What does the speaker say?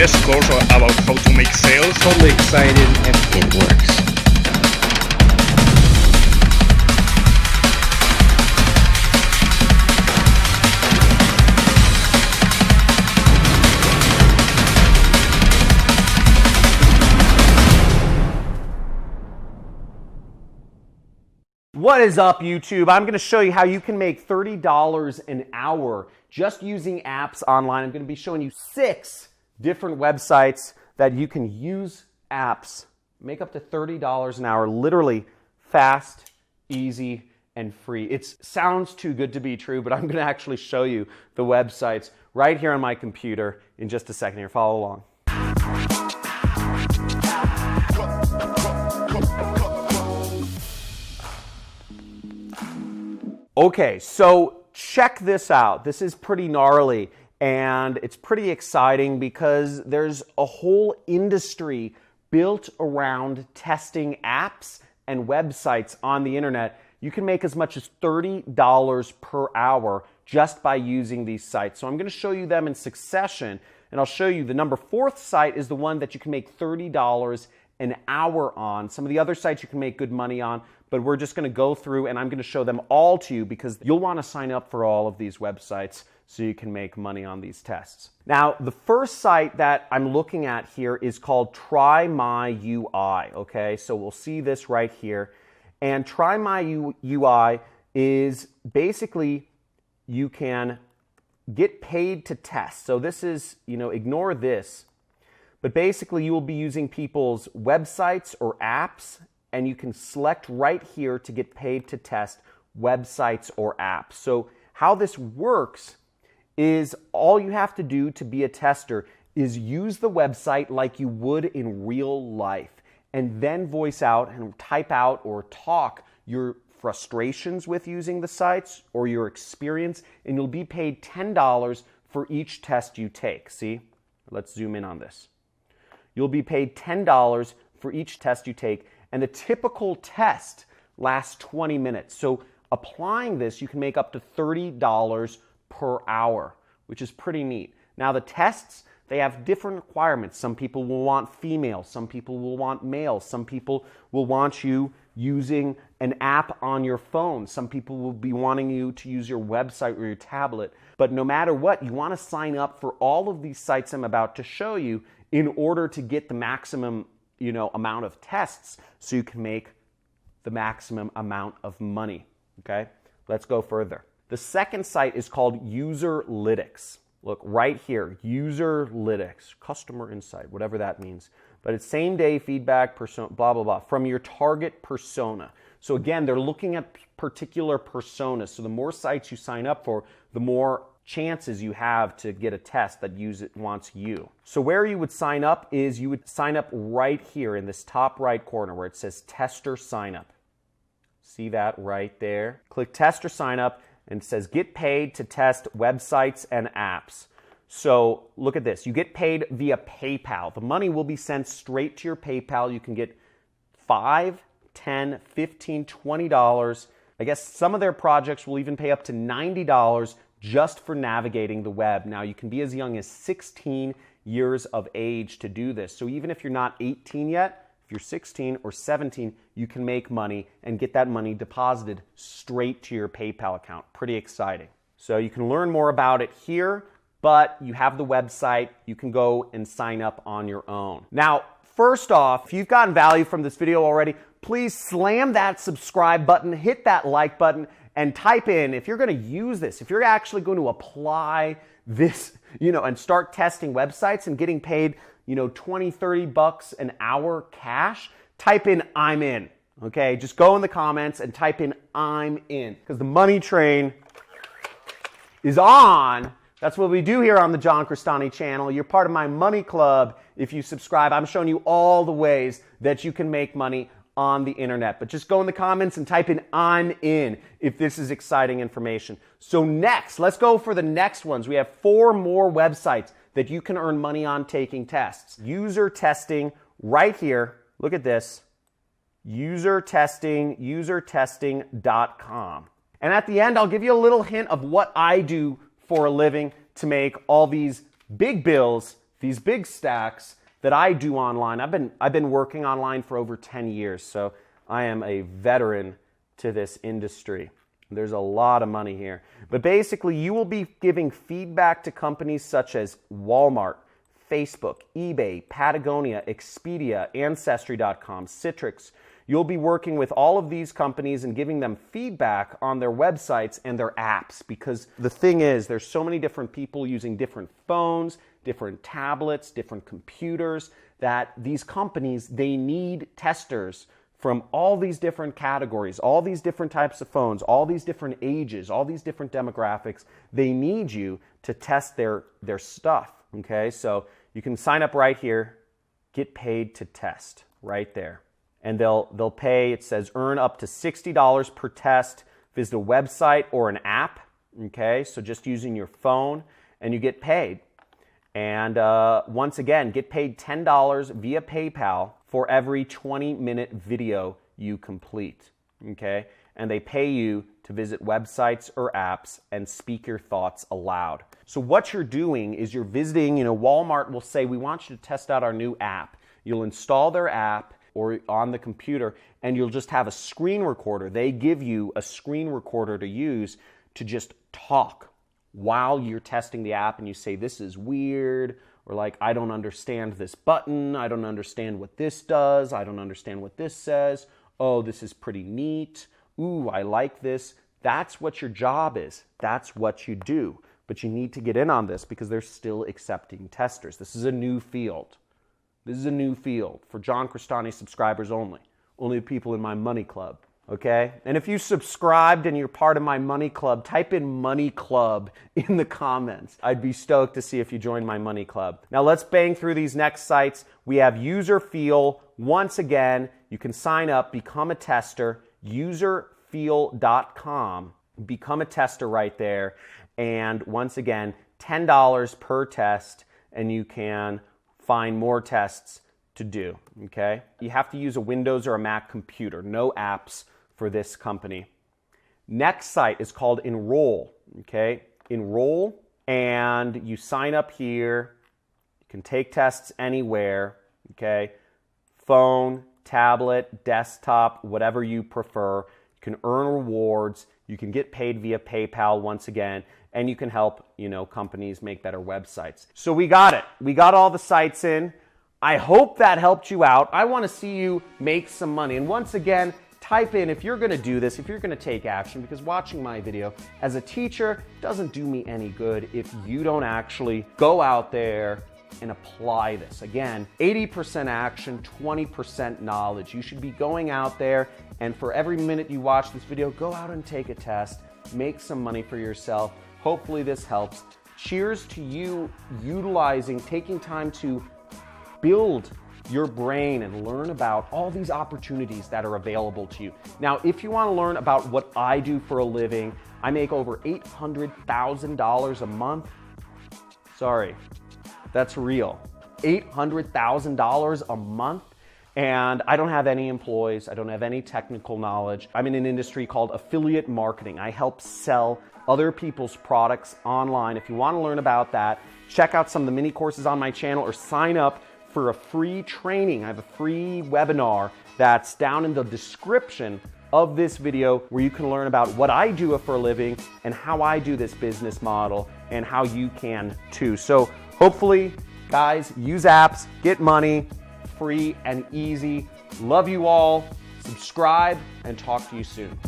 best course about how to make sales. Totally excited and it works. What is up, YouTube? I'm going to show you how you can make $30 an hour just using apps online. I'm going to be showing you 6 different websites that you can use apps, make up to $30 an hour, literally fast, easy, and free. It sounds too good to be true, but I'm going to actually show you the websites right here on my computer in just a second here. Follow along. Okay, so check this out. This is pretty gnarly and it's pretty exciting because there's a whole industry built around testing apps and websites on the internet. You can make as much as $30 per hour just by using these sites. So I'm going to show you them in succession, and I'll show you the number 4th site is the one that you can make $30 an hour on. Some of the other sites you can make good money on, but we're just going to go through and I'm going to show them all to you because you'll want to sign up for all of these websites so you can make money on these tests. Now, the first site that I'm looking at here is called Try My UI, okay? So we'll see this right here. And Try My UI is basically you can get paid to test. So this is, ignore this. But basically, you will be using people's websites or apps, and you can select right here to get paid to test websites or apps. So how this works is all you have to do to be a tester is use the website like you would in real life, and then voice out and type out or talk your frustrations with using the sites or your experience, and you'll be paid $10 for each test you take. See? Let's zoom in on this. You'll be paid $10 for each test you take, and the typical test lasts 20 minutes. So applying this, you can make up to $30 per hour, which is pretty neat. Now the tests, they have different requirements. Some people will want female, some people will want male, some people will want you using an app on your phone, some people will be wanting you to use your website or your tablet. But no matter what, you want to sign up for all of these sites I'm about to show you in order to get the maximum, amount of tests so you can make the maximum amount of money, okay? Let's go further. The second site is called Userlytics. Look right here, Userlytics, customer insight, whatever that means. But it's same day feedback, persona, blah, blah, blah, from your target persona. So again, they're looking at particular personas. So the more sites you sign up for, the more chances you have to get a test that wants you. So where you would sign up is you would sign up right here in this top right corner where it says tester sign up. See that right there? Click tester sign up and it says get paid to test websites and apps. So look at this. You get paid via PayPal. The money will be sent straight to your PayPal. You can get $5, $10, $15, $20. I guess some of their projects will even pay up to $90 just for navigating the web. Now, you can be as young as 16 years of age to do this. So even if you're not 18 yet, if you're 16 or 17, you can make money and get that money deposited straight to your PayPal account. Pretty exciting. So you can learn more about it here, but you have the website. You can go and sign up on your own. Now, first off, if you've gotten value from this video already, please slam that subscribe button, hit that like button, and type in, if you're going to use this, if you're actually going to apply this, and start testing websites and getting paid, $20, $30 an hour cash, type in, I'm in, okay? Just go in the comments and type in, I'm in, because the money train is on. That's what we do here on the Johncrestani channel. You're part of my money club if you subscribe. I'm showing you all the ways that you can make money on the internet. But just go in the comments and type in I'm in if this is exciting information. So next, let's go for the next ones. We have 4 more websites that you can earn money on taking tests. User testing right here. Look at this. usertesting.com. And at the end, I'll give you a little hint of what I do for a living to make all these big bills these big stacks that I do online, I've been working online for over 10 years, so I am a veteran to this industry. There's a lot of money here. But basically, you will be giving feedback to companies such as Walmart, Facebook, eBay, Patagonia, Expedia, Ancestry.com, Citrix. You'll be working with all of these companies and giving them feedback on their websites and their apps, because the thing is, there's so many different people using different phones, different tablets, different computers, that these companies, they need testers from all these different categories, all these different types of phones, all these different ages, all these different demographics. They need you to test their stuff, okay? So you can sign up right here, get paid to test, right there. And they'll pay, it says earn up to $60 per test, visit a website or an app, okay? So just using your phone, and you get paid. And once again, get paid $10 via PayPal for every 20-minute video you complete, okay? And they pay you to visit websites or apps and speak your thoughts aloud. So what you're doing is you're visiting, Walmart will say, we want you to test out our new app. You'll install their app or on the computer, and you'll just have a screen recorder. They give you a screen recorder to use to just talk while you're testing the app, and you say, this is weird, or like, I don't understand this button, I don't understand what this does, I don't understand what this says, oh, this is pretty neat, ooh, I like this. That's what your job is. That's what you do. But you need to get in on this because they're still accepting testers. This is a new field. This is a new field for John Crestani subscribers only. Only the people in my money club. Okay? And if you subscribed and you're part of my money club, type in money club in the comments. I'd be stoked to see if you join my money club. Now let's bang through these next sites. We have UserFeel. Once again, you can sign up, become a tester, userfeel.com. Become a tester right there. And once again, $10 per test, and you can find more tests to do, okay? You have to use a Windows or a Mac computer. No apps for this company. Next site is called Enroll, okay? Enroll, and you sign up here. You can take tests anywhere, okay? Phone, tablet, desktop, whatever you prefer. You can earn rewards. You can get paid via PayPal once again, and you can help, companies make better websites. So we got it. We got all the sites in. I hope that helped you out. I want to see you make some money. And once again, type in if you're going to do this, if you're going to take action, because watching my video as a teacher doesn't do me any good if you don't actually go out there and apply this. Again, 80% action, 20% knowledge. You should be going out there, and for every minute you watch this video, go out and take a test, make some money for yourself. Hopefully this helps. Cheers to you taking time to build your brain and learn about all these opportunities that are available to you. Now, if you want to learn about what I do for a living, I make over $800,000 a month. Sorry, that's real. $800,000 a month. And I don't have any employees. I don't have any technical knowledge. I'm in an industry called affiliate marketing. I help sell other people's products online. If you want to learn about that, check out some of the mini courses on my channel or sign up for a free training. I have a free webinar that's down in the description of this video where you can learn about what I do for a living and how I do this business model and how you can too. So hopefully, guys, use apps, get money, free and easy. Love you all. Subscribe and talk to you soon.